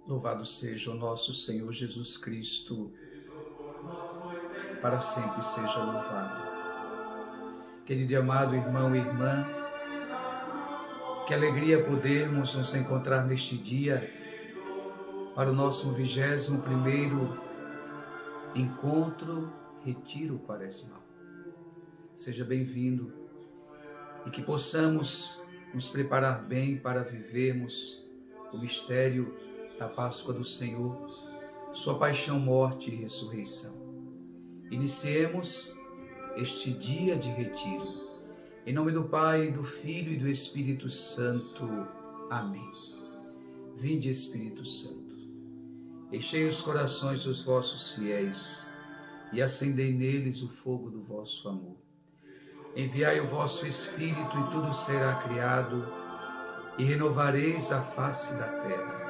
Louvado seja o nosso Senhor Jesus Cristo, para sempre seja louvado. Querido e amado irmão e irmã, que alegria podermos nos encontrar neste dia para o nosso 21º encontro, retiro quaresmal. Seja bem-vindo e que possamos nos preparar bem para vivermos o mistério da Páscoa do Senhor, sua paixão, morte e ressurreição. Iniciemos este dia de retiro. Em nome do Pai, do Filho e do Espírito Santo. Amém. Vinde, Espírito Santo, enchei os corações dos vossos fiéis e acendei neles o fogo do vosso amor. Enviai o vosso Espírito e tudo será criado e renovareis a face da terra.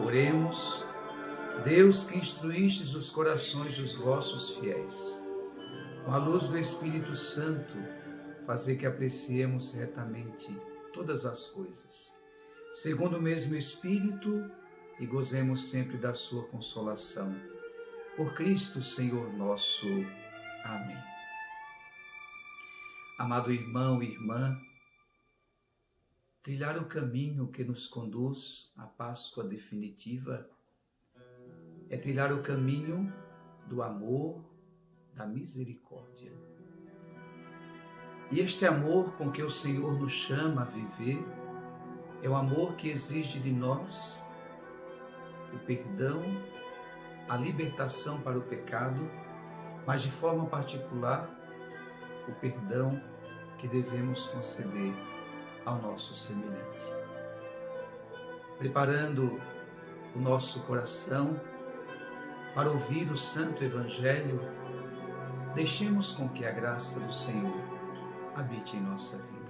Oremos. Deus, que instruístes os corações dos vossos fiéis, com a luz do Espírito Santo, fazer que apreciemos retamente todas as coisas, segundo o mesmo Espírito, e gozemos sempre da sua consolação. Por Cristo, Senhor nosso. Amém. Amado irmão e irmã, trilhar o caminho que nos conduz à Páscoa definitiva é trilhar o caminho do amor, da misericórdia. E este amor com que o Senhor nos chama a viver é o amor que exige de nós o perdão, a libertação para o pecado, mas de forma particular o perdão que devemos conceder ao nosso semelhante. Preparando o nosso coração para ouvir o Santo Evangelho, deixemos com que a graça do Senhor habite em nossa vida.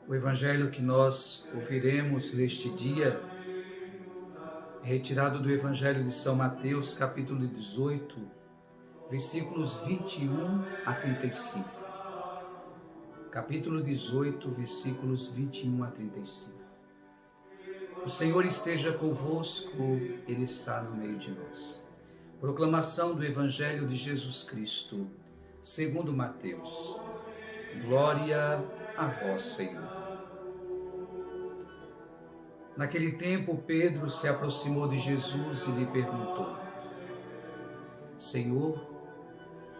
O Evangelho que nós ouviremos neste dia é retirado do Evangelho de São Mateus, capítulo 18, versículos 21 a 35. Capítulo 18, versículos 21 a 35. O Senhor esteja convosco, Ele está no meio de nós. Proclamação do Evangelho de Jesus Cristo, segundo Mateus. Glória a vós, Senhor. Naquele tempo, Pedro se aproximou de Jesus e lhe perguntou: Senhor,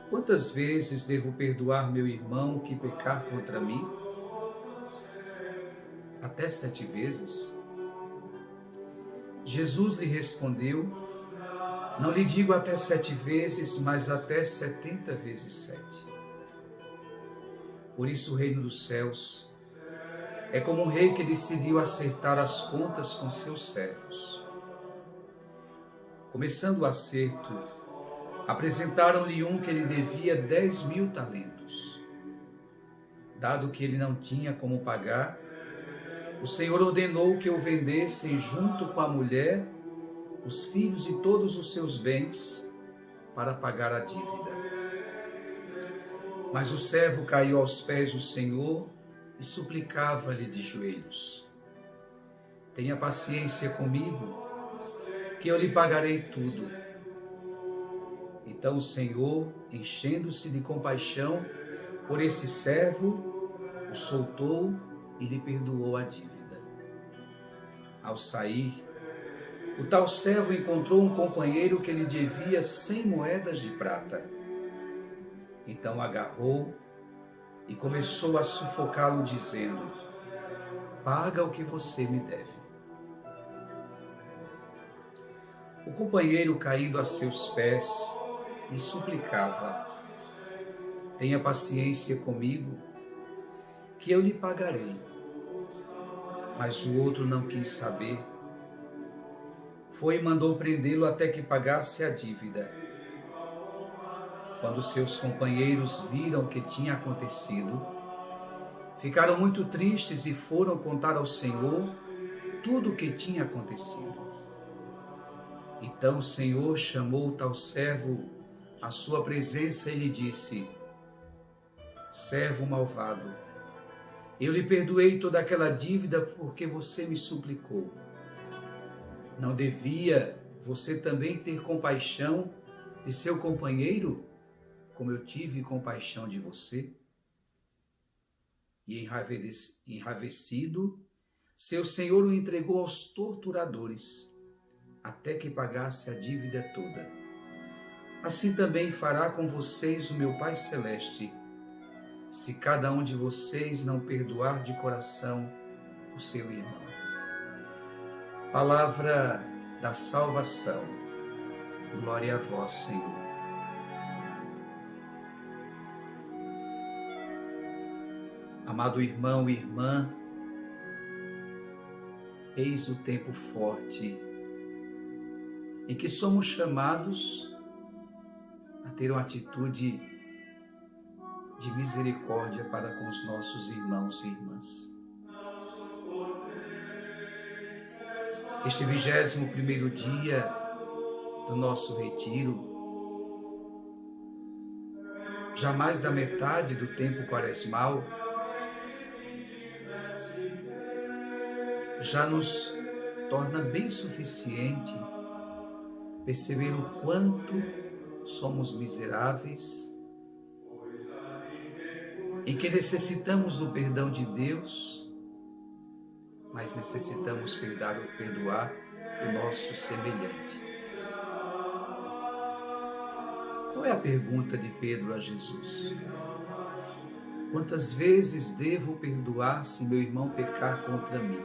quantas vezes devo perdoar meu irmão que pecar contra mim? Até 7 vezes? Jesus lhe respondeu: Não lhe digo até 7 vezes, mas até 70 vezes 7. Por isso o reino dos céus é como um rei que decidiu acertar as contas com seus servos. Começando o acerto, apresentaram-lhe um que lhe devia 10.000 talentos. Dado que ele não tinha como pagar, o Senhor ordenou que o vendessem junto com a mulher, os filhos e todos os seus bens para pagar a dívida. Mas o servo caiu aos pés do Senhor e suplicava-lhe de joelhos: Tenha paciência comigo, que eu lhe pagarei tudo. Então o Senhor, enchendo-se de compaixão por esse servo, o soltou e lhe perdoou a dívida. Ao sair, o tal servo encontrou um companheiro que lhe devia 100 moedas de prata. Então agarrou e começou a sufocá-lo, dizendo: Paga o que você me deve. O companheiro, caído a seus pés, lhe suplicava: Tenha paciência comigo, que eu lhe pagarei. Mas o outro não quis saber. Foi e mandou prendê-lo até que pagasse a dívida. Quando seus companheiros viram o que tinha acontecido, ficaram muito tristes e foram contar ao Senhor tudo o que tinha acontecido. Então o Senhor chamou o tal servo à sua presença e lhe disse: servo malvado, eu lhe perdoei toda aquela dívida porque você me suplicou. Não devia você também ter compaixão de seu companheiro, como eu tive compaixão de você? E enraivecido, seu senhor o entregou aos torturadores, até que pagasse a dívida toda. Assim também fará com vocês o meu Pai Celeste, se cada um de vocês não perdoar de coração o seu irmão. Palavra da salvação. Glória a vós, Senhor. Amado irmão e irmã, eis o tempo forte em que somos chamados a ter uma atitude de misericórdia para com os nossos irmãos e irmãs. Este 21º dia do nosso retiro, já mais da metade do tempo quaresmal, já nos torna bem suficiente perceber o quanto somos miseráveis e que necessitamos do perdão de Deus, mas necessitamos perdoar o nosso semelhante. Qual é a pergunta de Pedro a Jesus? Quantas vezes devo perdoar se meu irmão pecar contra mim?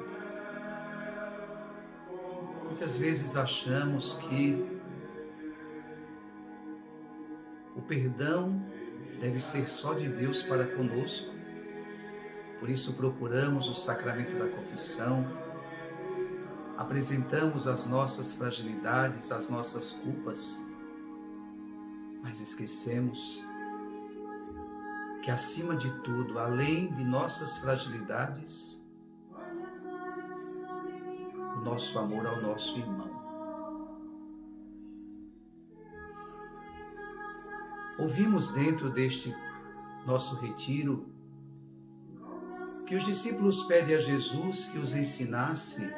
Muitas vezes achamos que o perdão deve ser só de Deus para conosco. Por isso procuramos o sacramento da confissão, apresentamos as nossas fragilidades, as nossas culpas, mas esquecemos que acima de tudo, além de nossas fragilidades, o nosso amor ao nosso irmão. Ouvimos dentro deste nosso retiro que os discípulos pedem a Jesus que os ensinasse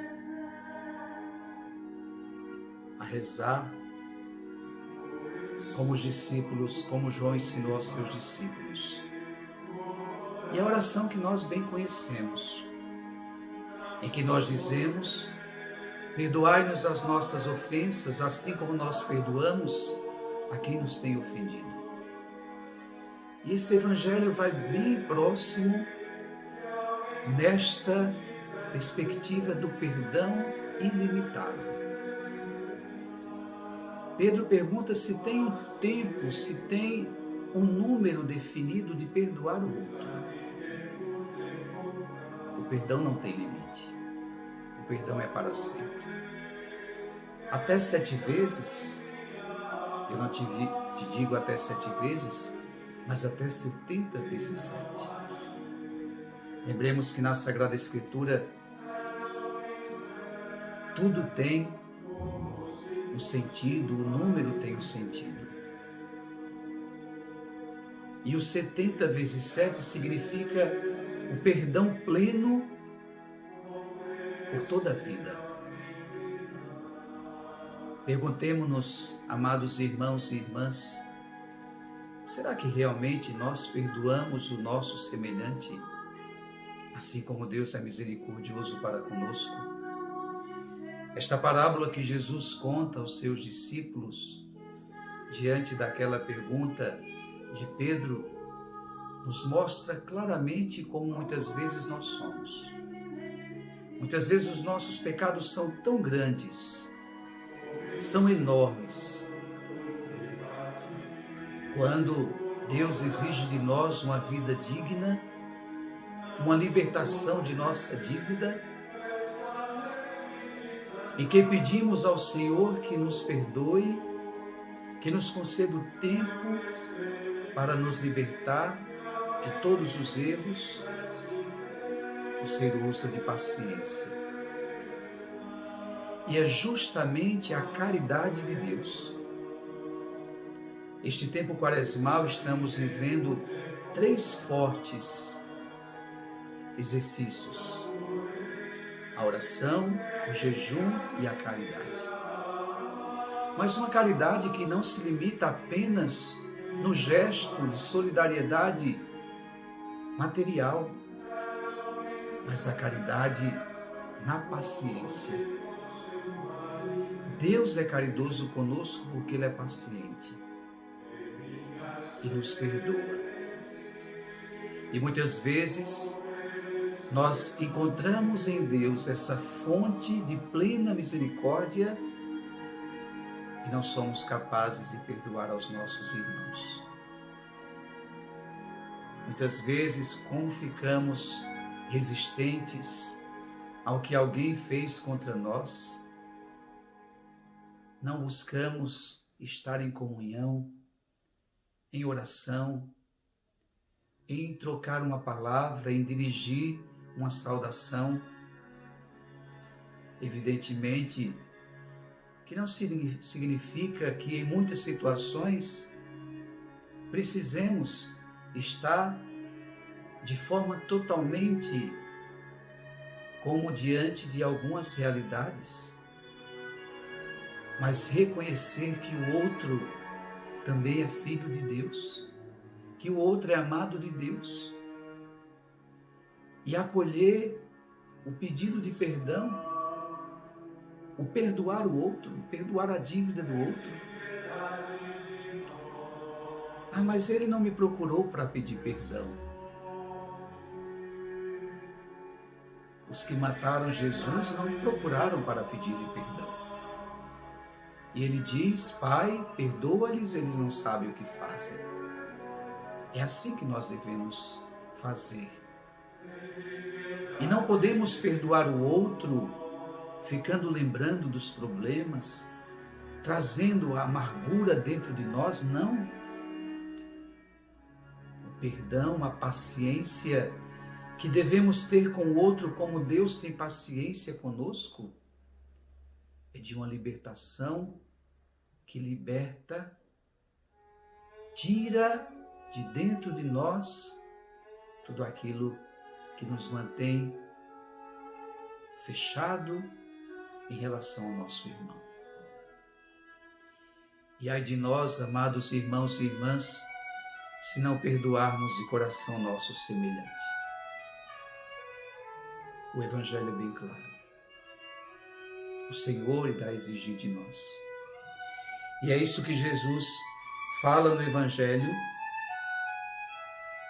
a rezar como os discípulos, como João ensinou aos seus discípulos. E a oração que nós bem conhecemos, em que nós dizemos: perdoai-nos as nossas ofensas, assim como nós perdoamos a quem nos tem ofendido. E este evangelho vai bem próximo nesta perspectiva do perdão ilimitado. Pedro pergunta se tem um tempo, se tem um número definido de perdoar o outro. O perdão não tem limite. O perdão é para sempre. Até 7 vezes, eu não te digo até 7 vezes, mas até 70 vezes 7. Lembremos que na Sagrada Escritura tudo tem um sentido, o número tem um sentido. E o 70 vezes 7 significa o perdão pleno por toda a vida. Perguntemo-nos, amados irmãos e irmãs, será que realmente nós perdoamos o nosso semelhante, assim como Deus é misericordioso para conosco? Esta parábola que Jesus conta aos seus discípulos, diante daquela pergunta de Pedro, nos mostra claramente como muitas vezes nós somos. Muitas vezes os nossos pecados são tão grandes, são enormes, quando Deus exige de nós uma vida digna, uma libertação de nossa dívida, e que pedimos ao Senhor que nos perdoe, que nos conceda o tempo para nos libertar de todos os erros. O Senhor usa de paciência. E é justamente a caridade de Deus. Este tempo quaresmal estamos vivendo 3 fortes exercícios: a oração, o jejum e a caridade. Mas uma caridade que não se limita apenas no gesto de solidariedade material, mas a caridade na paciência. Deus é caridoso conosco porque Ele é paciente e nos perdoa. E muitas vezes nós encontramos em Deus essa fonte de plena misericórdia e não somos capazes de perdoar aos nossos irmãos. Muitas vezes, como ficamos resistentes ao que alguém fez contra nós, não buscamos estar em comunhão, em oração, em trocar uma palavra, em dirigir uma saudação. Evidentemente que não significa que em muitas situações precisemos estar de forma totalmente como diante de algumas realidades, mas reconhecer que o outro também é filho de Deus, que o outro é amado de Deus, e acolher o pedido de perdão, o perdoar o outro, perdoar a dívida do outro. Ah, mas ele não me procurou para pedir perdão. Os que mataram Jesus não me procuraram para pedir-lhe perdão. E ele diz: Pai, perdoa-lhes, eles não sabem o que fazem. É assim que nós devemos fazer. E não podemos perdoar o outro ficando lembrando dos problemas, trazendo a amargura dentro de nós, não. O perdão, a paciência que devemos ter com o outro, como Deus tem paciência conosco, é de uma libertação que liberta, tira de dentro de nós tudo aquilo que nos mantém fechado em relação ao nosso irmão. E ai de nós, amados irmãos e irmãs, se não perdoarmos de coração nosso semelhante. O Evangelho é bem claro. O Senhor irá exigir de nós. E é isso que Jesus fala no Evangelho,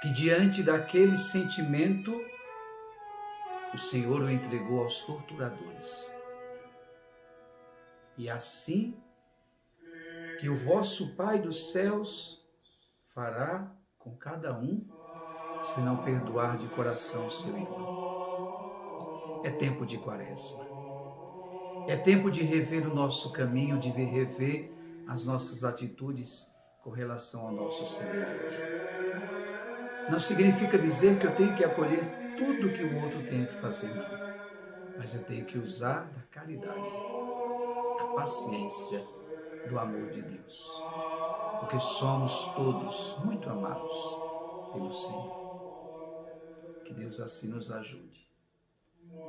que diante daquele sentimento, o Senhor o entregou aos torturadores. E assim que o vosso Pai dos céus fará com cada um, se não perdoar de coração o seu irmão. É tempo de quaresma. É tempo de rever o nosso caminho, de rever as nossas atitudes com relação ao nosso semelhante. Não significa dizer que eu tenho que acolher tudo que o outro tem que fazer, não. Mas eu tenho que usar da caridade, paciência, do amor de Deus, porque somos todos muito amados pelo Senhor. Que Deus assim nos ajude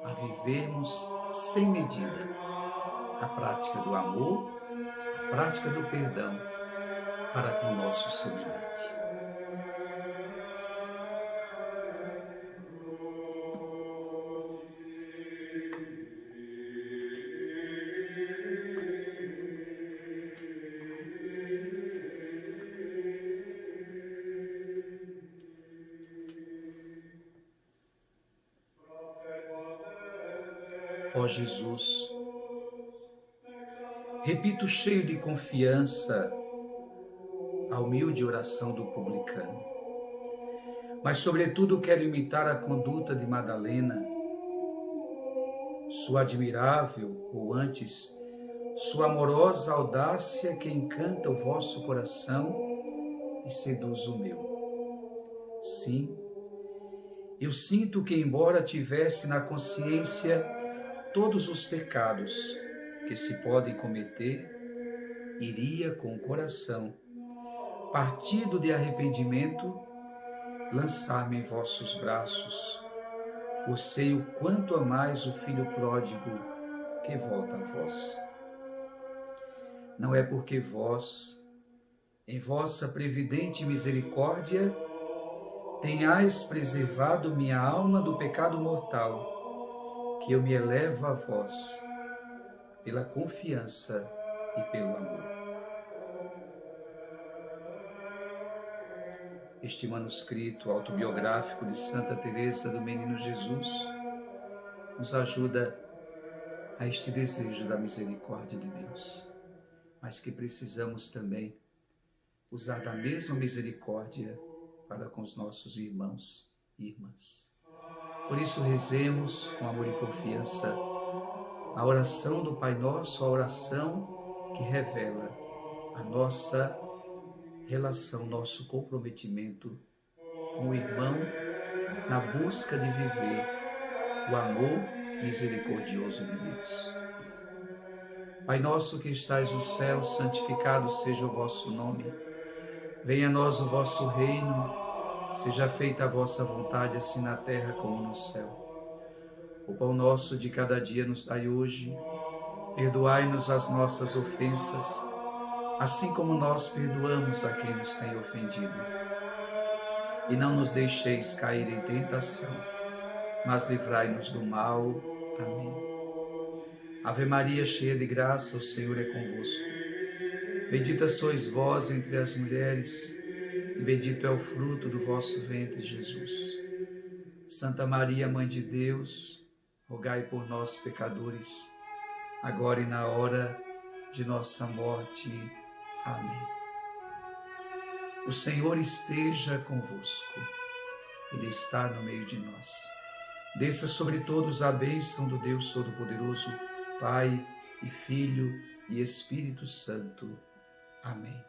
a vivermos sem medida a prática do amor, a prática do perdão para com o nosso semelhante. Ó Jesus, repito cheio de confiança a humilde oração do publicano, mas sobretudo quero imitar a conduta de Madalena, sua admirável, ou antes, sua amorosa audácia que encanta o vosso coração e seduz o meu. Sim, eu sinto que, embora tivesse na consciência todos os pecados, que se podem cometer, iria com o coração, partido de arrependimento, lançar-me em vossos braços, pois sei o quanto amais o filho pródigo que volta a vós. Não é porque vós, em vossa previdente misericórdia, tenhais preservado minha alma do pecado mortal, que eu me elevo a vós, pela confiança e pelo amor. Este manuscrito autobiográfico de Santa Teresa do Menino Jesus nos ajuda a este desejo da misericórdia de Deus, mas que precisamos também usar da mesma misericórdia para com os nossos irmãos e irmãs. Por isso rezemos com amor e confiança a oração do Pai Nosso, a oração que revela a nossa relação, nosso comprometimento com o irmão na busca de viver o amor misericordioso de Deus. Pai nosso que estais no céu, santificado seja o vosso nome. Venha a nós o vosso reino, seja feita a vossa vontade, assim na terra como no céu. O pão nosso de cada dia nos dai hoje. Perdoai-nos as nossas ofensas, assim como nós perdoamos a quem nos tem ofendido. E não nos deixeis cair em tentação, mas livrai-nos do mal. Amém. Ave Maria, cheia de graça, o Senhor é convosco. Bendita sois vós entre as mulheres, e bendito é o fruto do vosso ventre, Jesus. Santa Maria, Mãe de Deus, rogai por nós, pecadores, agora e na hora de nossa morte. Amém. O Senhor esteja convosco. Ele está no meio de nós. Desça sobre todos a bênção do Deus Todo-Poderoso, Pai e Filho e Espírito Santo. Amém.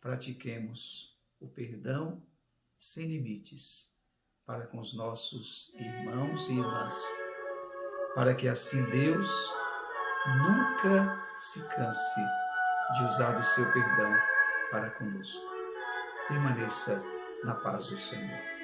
Pratiquemos o perdão sem limites para com os nossos irmãos e irmãs, para que assim Deus nunca se canse de usar do seu perdão para conosco. Permaneça na paz do Senhor.